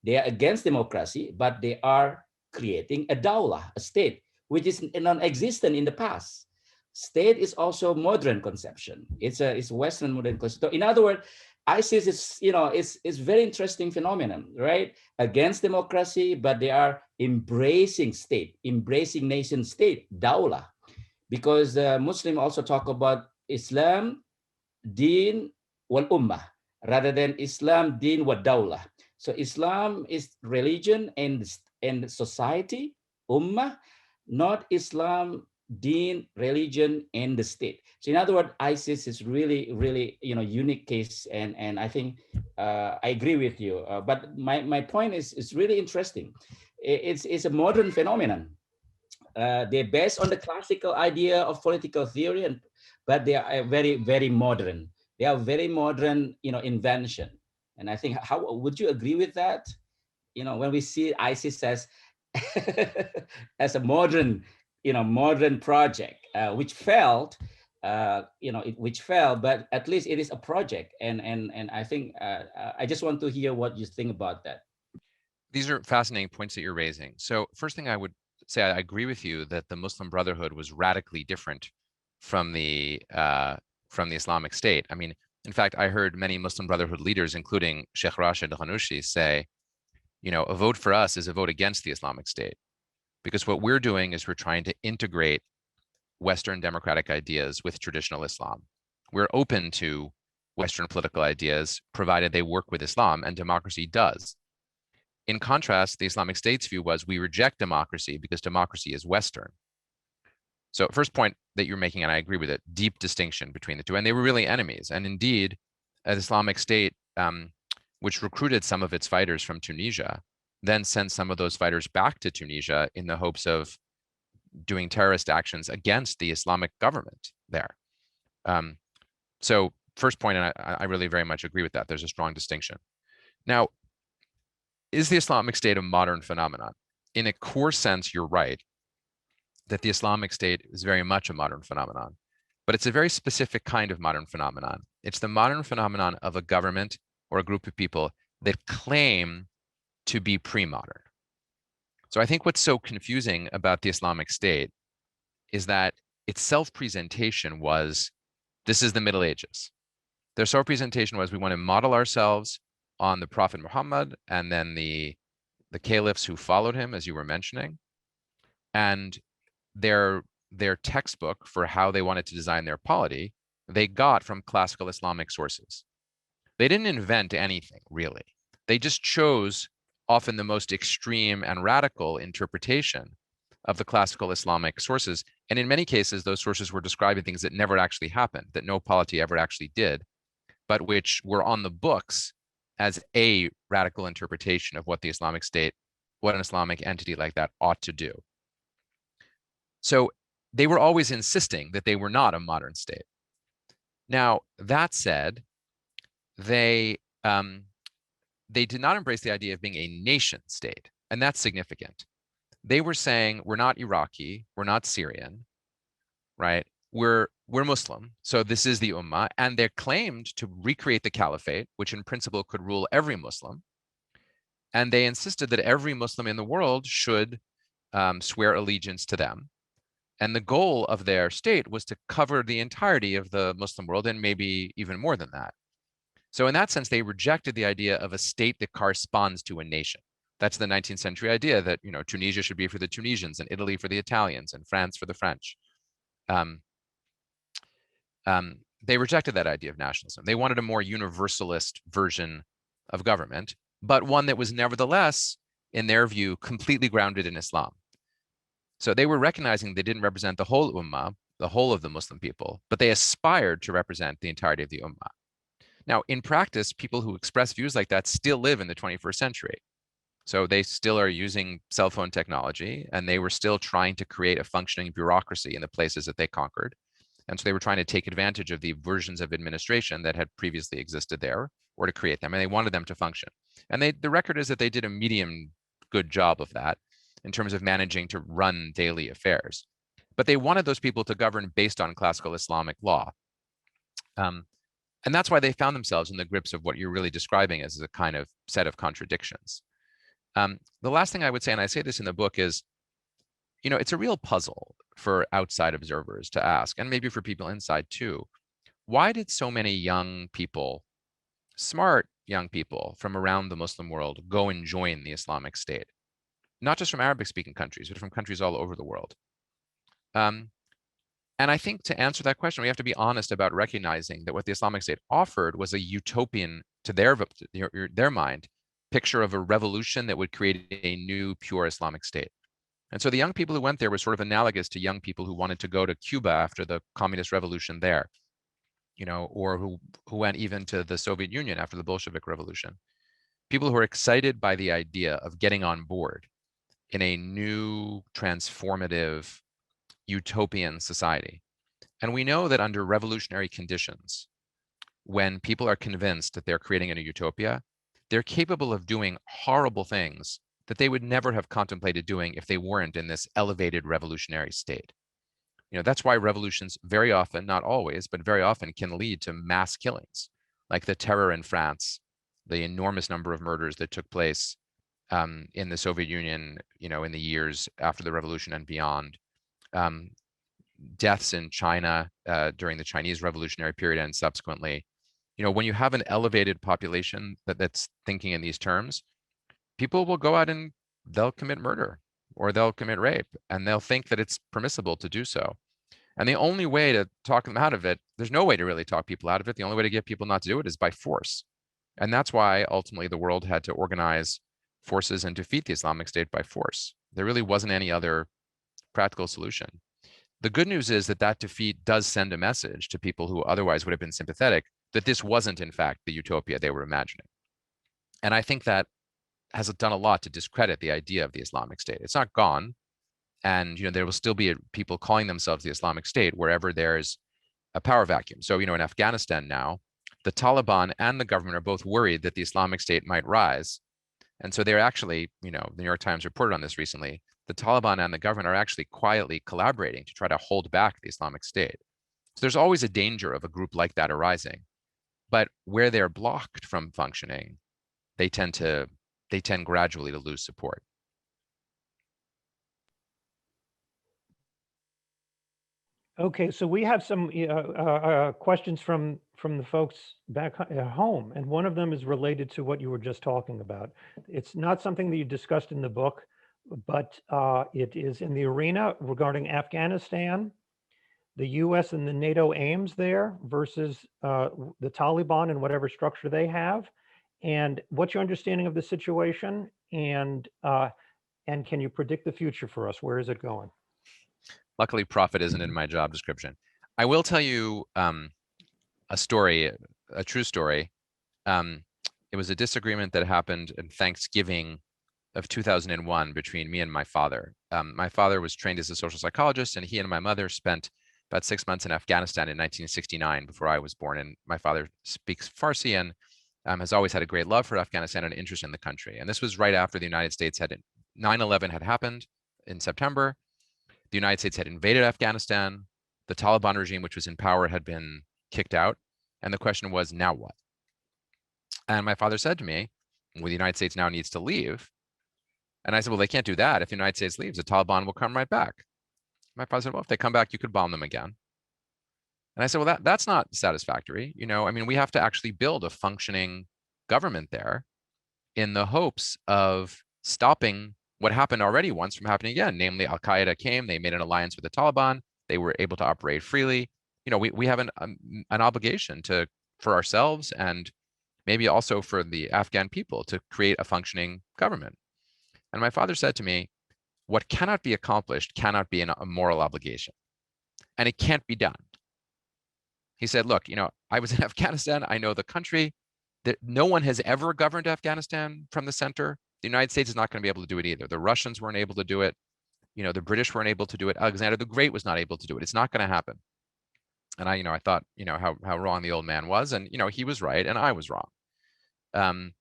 S3: They are against democracy, but they are creating a dawlah, a state, which is non-existent in the past. State is also modern conception. It's Western modern conception. So in other words, ISIS is very interesting phenomenon, right? Against democracy, but they are embracing state, embracing nation state, dawlah, because Muslim also talk about Islam, Deen, wal Ummah, rather than Islam, Deen, wa Dawlah. So Islam is religion and society, Ummah, not Islam, Deen, religion, and the state. So in other words, ISIS is really, really, unique case, and I think I agree with you. But my point is really interesting. It's a modern phenomenon. They're based on the classical idea of political theory, but they are very, very modern. They are very modern, invention. And I think, how would you agree with that? When we see ISIS as as a modern, modern project, which failed, which fell, but at least it is a project. And I think I just want to hear what you think about that.
S2: These are fascinating points that you're raising. So first thing I would say, I agree with you that the Muslim Brotherhood was radically different from the Islamic State. I mean, in fact, I heard many Muslim Brotherhood leaders, including Sheikh Rashid Ghanouchi, say, a vote for us is a vote against the Islamic State, because what we're doing is we're trying to integrate Western democratic ideas with traditional Islam. We're open to Western political ideas, provided they work with Islam, and democracy does. In contrast, the Islamic State's view was we reject democracy because democracy is Western. So first point that you're making, and I agree with it, deep distinction between the two. And they were really enemies. And indeed, the Islamic State, which recruited some of its fighters from Tunisia, then sent some of those fighters back to Tunisia in the hopes of doing terrorist actions against the Islamic government there. So first point, and I really very much agree with that. There's a strong distinction. Now, is the Islamic State a modern phenomenon? In a core sense, you're right, that the Islamic State is very much a modern phenomenon, but it's a very specific kind of modern phenomenon. It's the modern phenomenon of a government or a group of people that claim to be pre-modern. So I think what's so confusing about the Islamic State is that its self-presentation was, this is the Middle Ages. Their self-presentation was, we want to model ourselves on the Prophet Muhammad and then the caliphs who followed him, as you were mentioning. And their textbook for how they wanted to design their polity, they got from classical Islamic sources. They didn't invent anything, really. They just chose often the most extreme and radical interpretation of the classical Islamic sources. And in many cases, those sources were describing things that never actually happened, that no polity ever actually did, but which were on the books as a radical interpretation of what the Islamic State, what an Islamic entity like that ought to do. So they were always insisting that they were not a modern state. Now, that said, they did not embrace the idea of being a nation state, and that's significant. They were saying, we're not Iraqi, we're not Syrian, right? We're Muslim, so this is the Ummah, and they claimed to recreate the caliphate, which in principle could rule every Muslim. And they insisted that every Muslim in the world should swear allegiance to them. And the goal of their state was to cover the entirety of the Muslim world, and maybe even more than that. So in that sense, they rejected the idea of a state that corresponds to a nation. That's the 19th century idea that, Tunisia should be for the Tunisians, and Italy for the Italians, and France for the French. They rejected that idea of nationalism. They wanted a more universalist version of government, but one that was nevertheless, in their view, completely grounded in Islam. So they were recognizing they didn't represent the whole Ummah, the whole of the Muslim people, but they aspired to represent the entirety of the Ummah. Now, in practice, people who express views like that still live in the 21st century. So they still are using cell phone technology, and they were still trying to create a functioning bureaucracy in the places that they conquered. And so they were trying to take advantage of the versions of administration that had previously existed there, or to create them, and they wanted them to function. And the record is that they did a medium good job of that in terms of managing to run daily affairs. But they wanted those people to govern based on classical Islamic law. And that's why they found themselves in the grips of what you're really describing as a kind of set of contradictions. The last thing I would say, and I say this in the book, is, it's a real puzzle for outside observers to ask, and maybe for people inside too. Why did so many young people, smart young people from around the Muslim world, go and join the Islamic State? Not just from Arabic-speaking countries, but from countries all over the world. And I think to answer that question, we have to be honest about recognizing that what the Islamic State offered was a utopian, to their mind, picture of a revolution that would create a new, pure Islamic State. And so the young people who went there were sort of analogous to young people who wanted to go to Cuba after the communist revolution there, or who went even to the Soviet Union after the Bolshevik Revolution. People who are excited by the idea of getting on board in a new, transformative, utopian society. And we know that under revolutionary conditions, when people are convinced that they're creating a utopia, they're capable of doing horrible things that they would never have contemplated doing if they weren't in this elevated revolutionary state. That's why revolutions very often, not always, but very often can lead to mass killings, like the terror in France, the enormous number of murders that took place in the Soviet Union, in the years after the revolution and beyond. Deaths in China during the Chinese revolutionary period and subsequently. When you have an elevated population that's thinking in these terms, people will go out and they'll commit murder or they'll commit rape, and they'll think that it's permissible to do so. And the only way to talk them out of it, there's no way to really talk people out of it. The only way to get people not to do it is by force. And that's why ultimately the world had to organize forces and defeat the Islamic State by force. There really wasn't any other practical solution. The good news is that defeat does send a message to people who otherwise would have been sympathetic that this wasn't, in fact, the utopia they were imagining. And I think that has done a lot to discredit the idea of the Islamic State. It's not gone. And there will still be people calling themselves the Islamic State wherever there's a power vacuum. So in Afghanistan now, the Taliban and the government are both worried that the Islamic State might rise. And so they're actually, the New York Times reported on this recently, the Taliban and the government are actually quietly collaborating to try to hold back the Islamic State. So there's always a danger of a group like that arising. But where they're blocked from functioning, they tend gradually to lose support.
S1: Okay, so we have some questions from the folks back at home, and one of them is related to what you were just talking about. It's not something that you discussed in the book, but it is in the arena regarding Afghanistan, the US and the NATO aims there versus the Taliban and whatever structure they have. And what's your understanding of the situation? And can you predict the future for us? Where is it going?
S2: Luckily, profit isn't in my job description. I will tell you a story, a true story. It was a disagreement that happened in Thanksgiving of 2001 between me and my father. My father was trained as a social psychologist, and he and my mother spent about 6 months in Afghanistan in 1969 before I was born. And my father speaks Farsi and has always had a great love for Afghanistan and an interest in the country. And this was right after the United States 9/11 had happened in September. The United States had invaded Afghanistan. The Taliban regime, which was in power, had been kicked out. And the question was, now what? And my father said to me, well, the United States now needs to leave. And I said, well, they can't do that. If the United States leaves, the Taliban will come right back. My father said, well, if they come back, you could bomb them again. And I said, well, that's not satisfactory. We have to actually build a functioning government there in the hopes of stopping what happened already once from happening again. Namely, Al-Qaeda came, they made an alliance with the Taliban, they were able to operate freely. We have an obligation for ourselves and maybe also for the Afghan people to create a functioning government. And my father said to me, what cannot be accomplished cannot be a moral obligation. And it can't be done. He said, look, I was in Afghanistan, I know the country, that no one has ever governed Afghanistan from the center. The United States is not going to be able to do it either. The Russians weren't able to do it. The British weren't able to do it. Alexander the Great was not able to do it. It's not going to happen. And I thought, how wrong the old man was. And, he was right and I was wrong.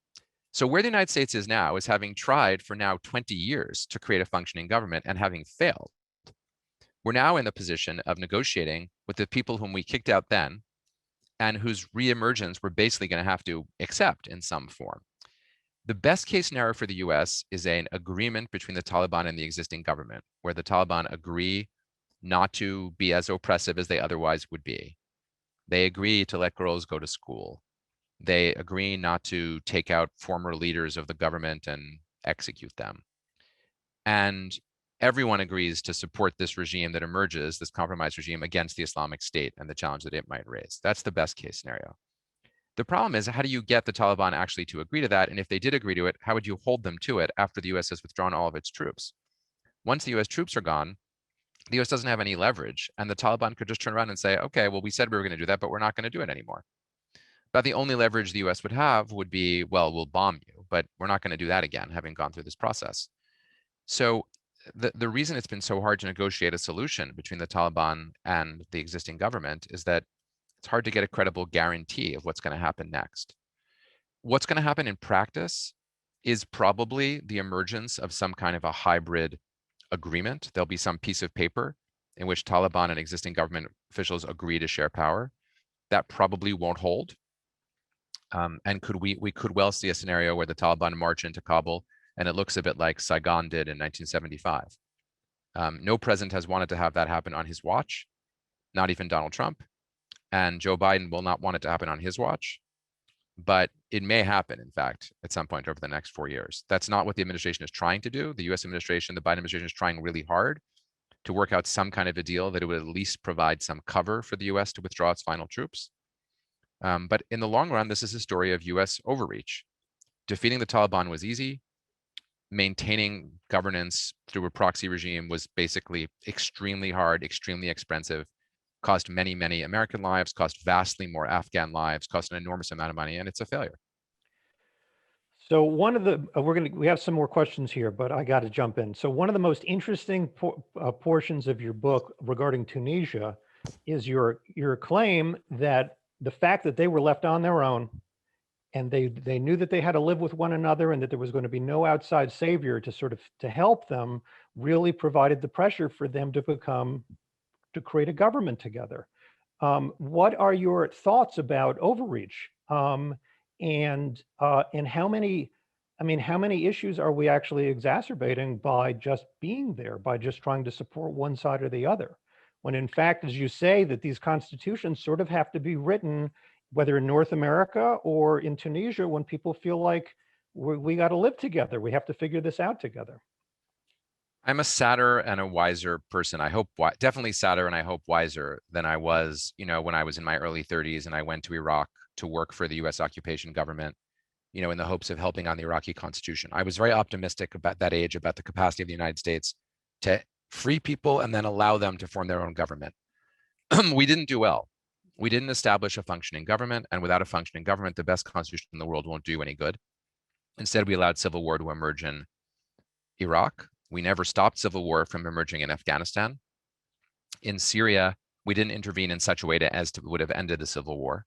S2: So where the United States is now is having tried for now 20 years to create a functioning government and having failed. We're now in the position of negotiating with the people whom we kicked out then and whose reemergence we're basically going to have to accept in some form. The best case scenario for the US is an agreement between the Taliban and the existing government, where the Taliban agree not to be as oppressive as they otherwise would be. They agree to let girls go to school. They agree not to take out former leaders of the government and execute them. And everyone agrees to support this regime that emerges, this compromise regime, against the Islamic State and the challenge that it might raise. That's the best case scenario. The problem is, how do you get the Taliban actually to agree to that? And if they did agree to it, how would you hold them to it after the US has withdrawn all of its troops? Once the US troops are gone, the US doesn't have any leverage, and the Taliban could just turn around and say, okay, well, we said we were going to do that, but we're not going to do it anymore. But the only leverage the US would have would be, well, we'll bomb you, but we're not going to do that again, having gone through this process. So the reason it's been so hard to negotiate a solution between the Taliban and the existing government is that it's hard to get a credible guarantee of what's going to happen next. What's going to happen in practice is probably the emergence of some kind of a hybrid agreement. There'll be some piece of paper in which Taliban and existing government officials agree to share power. That probably won't hold. And we could well see a scenario where the Taliban march into Kabul and it looks a bit like Saigon did in 1975. No president has wanted to have that happen on his watch, not even Donald Trump. And Joe Biden will not want it to happen on his watch. But it may happen, in fact, at some point over the next 4 years. That's not what the administration is trying to do. The US administration, the Biden administration is trying really hard to work out some kind of a deal that it would at least provide some cover for the US to withdraw its final troops. But in the long run, this is a story of US overreach. Defeating the Taliban was easy. Maintaining governance through a proxy regime was basically extremely hard, extremely expensive, cost many, many American lives, cost vastly more Afghan lives, cost an enormous amount of money, and it's a failure.
S1: So one of the, we have some more questions here, but I got to jump in. So one of the most interesting portions of your book regarding Tunisia is your claim that the fact that they were left on their own and they knew that they had to live with one another and that there was going to be no outside savior to help them really provided the pressure for them to create a government together. What are your thoughts about overreach? And how many issues are we actually exacerbating by just being there, by just trying to support one side or the other? When in fact, as you say, that these constitutions sort of have to be written, whether in North America or in Tunisia, when people feel like we got to live together, we have to figure this out together.
S2: I'm a sadder and a wiser person. I hope definitely sadder and I hope wiser than I was, when I was in my early 30s and I went to Iraq to work for the US occupation government, in the hopes of helping on the Iraqi constitution. I was very optimistic about that age, about the capacity of the United States to free people and then allow them to form their own government. We didn't do well. We didn't establish a functioning government, and without a functioning government, the best constitution in the world won't do any good. Instead, we allowed civil war to emerge in Iraq. We never stopped civil war from emerging in Afghanistan. In Syria, we didn't intervene in such a way as to would have ended the civil war.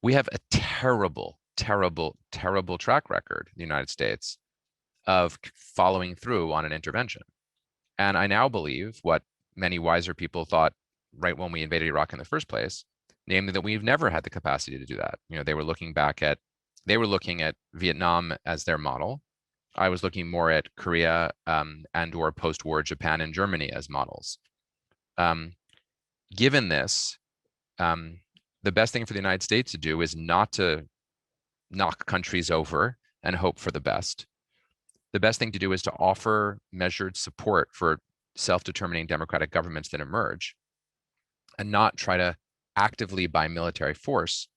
S2: We have a terrible, terrible, terrible track record in the United States of following through on an intervention. And I now believe what many wiser people thought right when we invaded Iraq in the first place, namely that we've never had the capacity to do that. They were looking at Vietnam as their model. I was looking more at Korea and or post-war Japan and Germany as models. Given this, the best thing for the United States to do is not to knock countries over and hope for the best. The best thing to do is to offer measured support for self-determining democratic governments that emerge and not try to actively, by military force,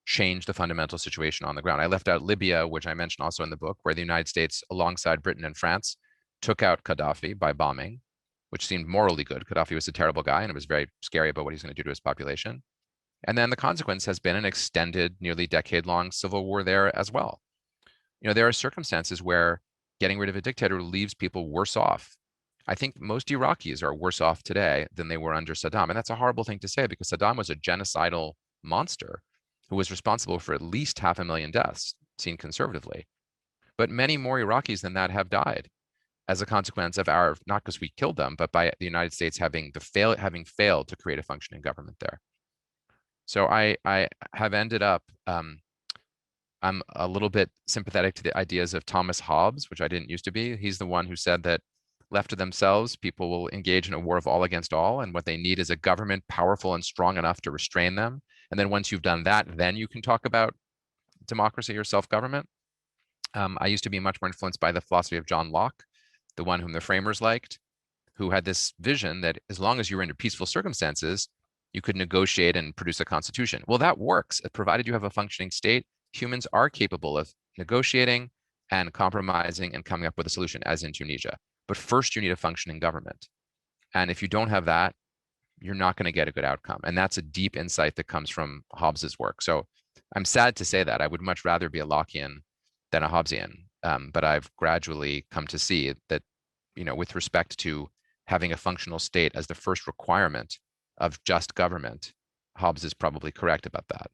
S2: change the fundamental situation on the ground. I left out Libya, which I mentioned also in the book, where the United States, alongside Britain and France, took out Gaddafi by bombing, which seemed morally good. Gaddafi was a terrible guy, and it was very scary about what he's going to do to his population. And then the consequence has been an extended, nearly decade-long civil war there as well. There are circumstances where getting rid of a dictator leaves people worse off. I think most Iraqis are worse off today than they were under Saddam. And that's a horrible thing to say because Saddam was a genocidal monster who was responsible for at least 500,000 deaths, seen conservatively. But many more Iraqis than that have died as a consequence of not because we killed them, but by the United States having failed to create a functioning government there. So I have ended up, I'm a little bit sympathetic to the ideas of Thomas Hobbes, which I didn't used to be. He's the one who said that left to themselves, people will engage in a war of all against all. And what they need is a government powerful and strong enough to restrain them. And then once you've done that, then you can talk about democracy or self-government. I used to be much more influenced by the philosophy of John Locke, the one whom the framers liked, who had this vision that as long as you were under peaceful circumstances, you could negotiate and produce a constitution. Well, that works, provided you have a functioning state. Humans are capable of negotiating and compromising and coming up with a solution, as in Tunisia. But first, you need a functioning government. And if you don't have that, you're not going to get a good outcome. And that's a deep insight that comes from Hobbes's work. So I'm sad to say that. I would much rather be a Lockean than a Hobbesian. But I've gradually come to see that, with respect to having a functional state as the first requirement of just government, Hobbes is probably correct about that.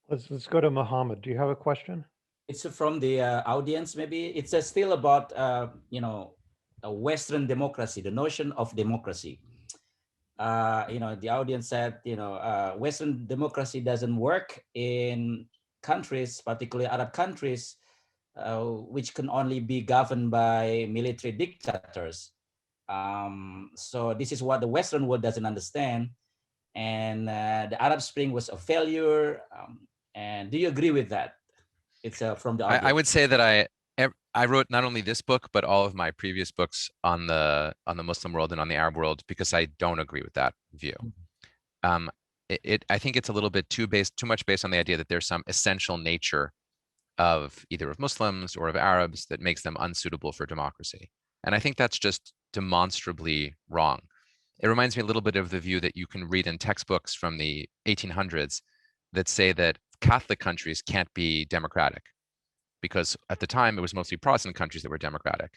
S1: Let's go to Muhammad. Do you have a question?
S3: It's from the audience, maybe. It's still about, a Western democracy, the notion of democracy. The audience said, Western democracy doesn't work in countries, particularly Arab countries, which can only be governed by military dictators. So this is what the Western world doesn't understand. And the Arab Spring was a failure. And do you agree with that? It's from the
S2: I
S3: audience.
S2: would say that I wrote not only this book, but all of my previous books on the Muslim world and on the Arab world because I don't agree with that view. Um, I think it's a little bit too much based on the idea that there's some essential nature of either of Muslims or of Arabs that makes them unsuitable for democracy. And I think that's just demonstrably wrong. It reminds me a little bit of the view that you can read in textbooks from the 1800s that say that Catholic countries can't be democratic because at the time it was mostly Protestant countries that were democratic.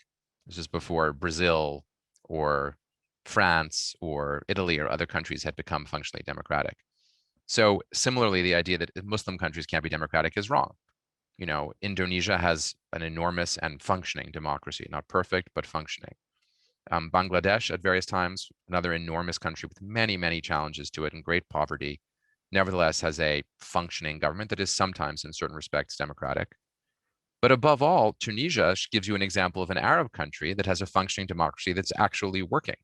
S2: This is before Brazil or France or Italy or other countries had become functionally democratic. So similarly, the idea that Muslim countries can't be democratic is wrong. Indonesia has an enormous and functioning democracy, not perfect, but functioning. Bangladesh at various times, another enormous country with many, many challenges to it and great poverty, nevertheless has a functioning government that is sometimes in certain respects democratic. But above all, Tunisia gives you an example of an Arab country that has a functioning democracy that's actually working.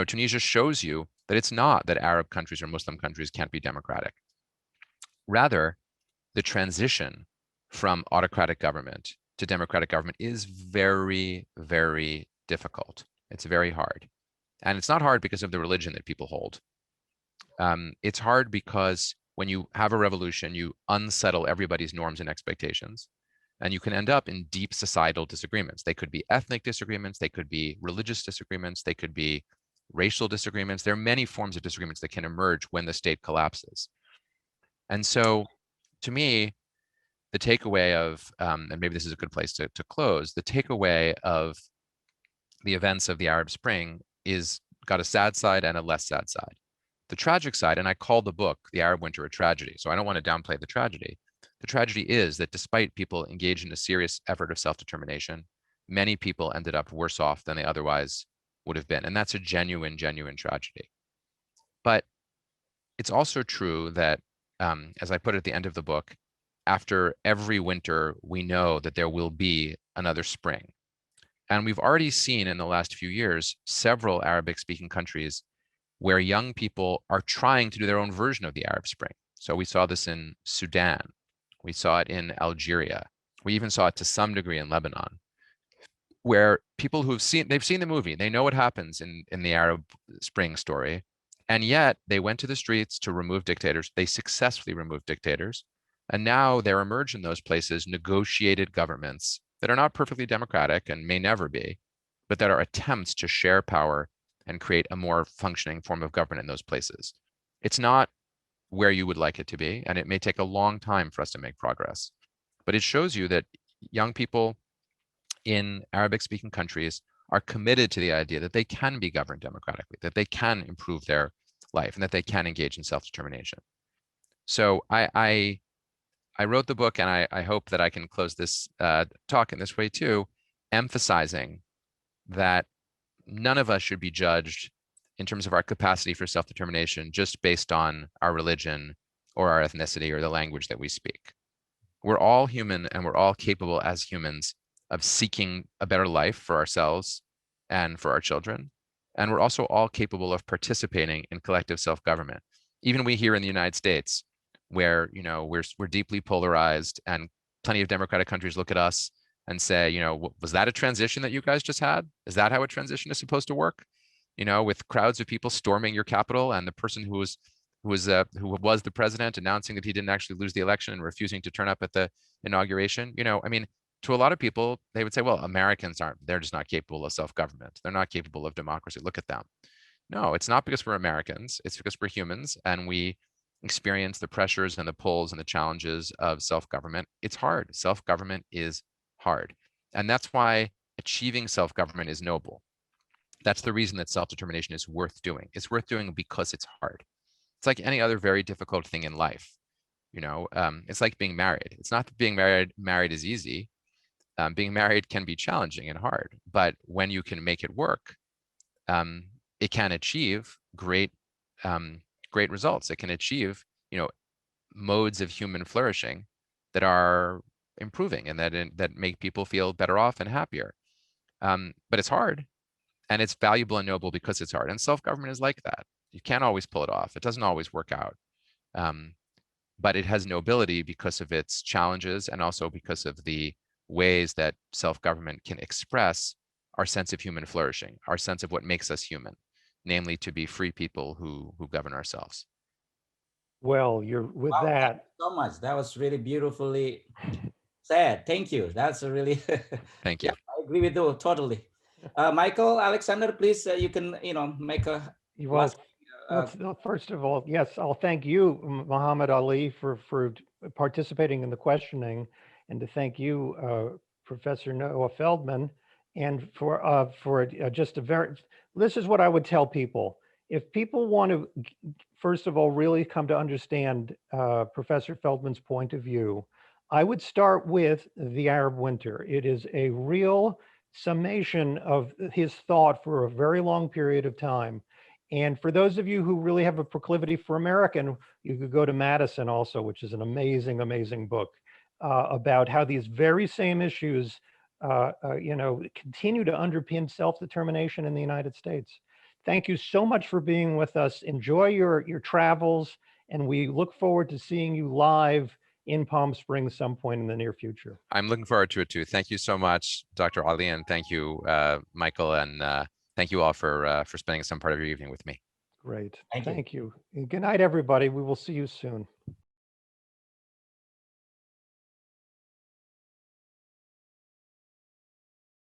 S2: Tunisia shows you that it's not that Arab countries or Muslim countries can't be democratic. Rather, the transition from autocratic government to democratic government is very, very difficult. It's very hard. And it's not hard because of the religion that people hold. It's hard because when you have a revolution, you unsettle everybody's norms and expectations. And you can end up in deep societal disagreements. They could be ethnic disagreements, they could be religious disagreements, they could be racial disagreements. There are many forms of disagreements that can emerge when the state collapses. And so, to me, the takeaway of, and maybe this is a good place to close, the takeaway of the events of the Arab Spring is got a sad side and a less sad side. The tragic side, and I call the book The Arab Winter a tragedy, so I don't want to downplay the tragedy. The tragedy is that despite people engaged in a serious effort of self-determination, many people ended up worse off than they otherwise would have been. And that's a genuine, genuine tragedy. But it's also true that, as I put at the end of the book, after every winter, we know that there will be another spring. And we've already seen in the last few years several Arabic-speaking countries where young people are trying to do their own version of the Arab Spring. So we saw this in Sudan. We saw it in Algeria. We even saw it to some degree in Lebanon, where people they've seen the movie, they know what happens in the Arab Spring story, and yet they went to the streets to remove dictators. They successfully removed dictators, and now there emerge in those places negotiated governments that are not perfectly democratic and may never be, but that are attempts to share power and create a more functioning form of government in those places. It's not where you would like it to be, and it may take a long time for us to make progress. But it shows you that young people in Arabic-speaking countries are committed to the idea that they can be governed democratically, that they can improve their life, and that they can engage in self-determination. So I wrote the book, and I hope that I can close this talk in this way too, emphasizing that none of us should be judged in terms of our capacity for self-determination just based on our religion or our ethnicity or the language that we speak. We're all human, and we're all capable as humans of seeking a better life for ourselves and for our children. And we're also all capable of participating in collective self-government. Even we here in the United States, where we're deeply polarized, and plenty of democratic countries look at us and say, was that a transition that you guys just had? Is that how a transition is supposed to work? With crowds of people storming your Capitol, and the person who was the president announcing that he didn't actually lose the election and refusing to turn up at the inauguration. To a lot of people, they would say, well, Americans they're just not capable of self-government. They're not capable of democracy. Look at them. No, it's not because we're Americans. It's because we're humans, and we experience the pressures and the pulls and the challenges of self-government. It's hard. Self-government is hard. And that's why achieving self-government is noble. That's the reason that self-determination is worth doing. It's worth doing because it's hard. It's like any other very difficult thing in life. It's like being married. It's not that being married is easy. Being married can be challenging and hard, but when you can make it work, it can achieve great results. It can achieve, modes of human flourishing that are improving and that make people feel better off and happier. But it's hard, and it's valuable and noble because it's hard. And self-government is like that. You can't always pull it off. It doesn't always work out. But it has nobility because of its challenges and also because of the ways that self-government can express our sense of human flourishing, our sense of what makes us human, namely to be free people who govern ourselves.
S1: Well, you're with
S3: Wow, thank
S1: that.
S3: you so much. That was really beautifully said. Thank you. That's a really,
S2: Thank you.
S3: yeah, I agree with you totally. Michael, Alexander, please, you can, make a
S1: Well,
S3: last.
S1: first of all, yes, I'll thank you, Muhammad Ali, for participating in the questioning, and to thank you, Professor Noah Feldman, and for just a very. This is what I would tell people. If people want to, first of all, really come to understand Professor Feldman's point of view, I would start with the Arab Winter. It is a real summation of his thought for a very long period of time. And for those of you who really have a proclivity for American, you could go to Madison also, which is an amazing, amazing book about how these very same issues, continue to underpin self-determination in the United States. Thank you so much for being with us. Enjoy your travels, and we look forward to seeing you live in Palm Springs some point in the near future.
S2: I'm looking forward to it too. Thank you so much, Dr. Ali, and thank you, Michael, and thank you all for spending some part of your evening with me.
S1: Great.
S3: Thank you.
S1: Thank you. And good night, everybody. We will see you soon.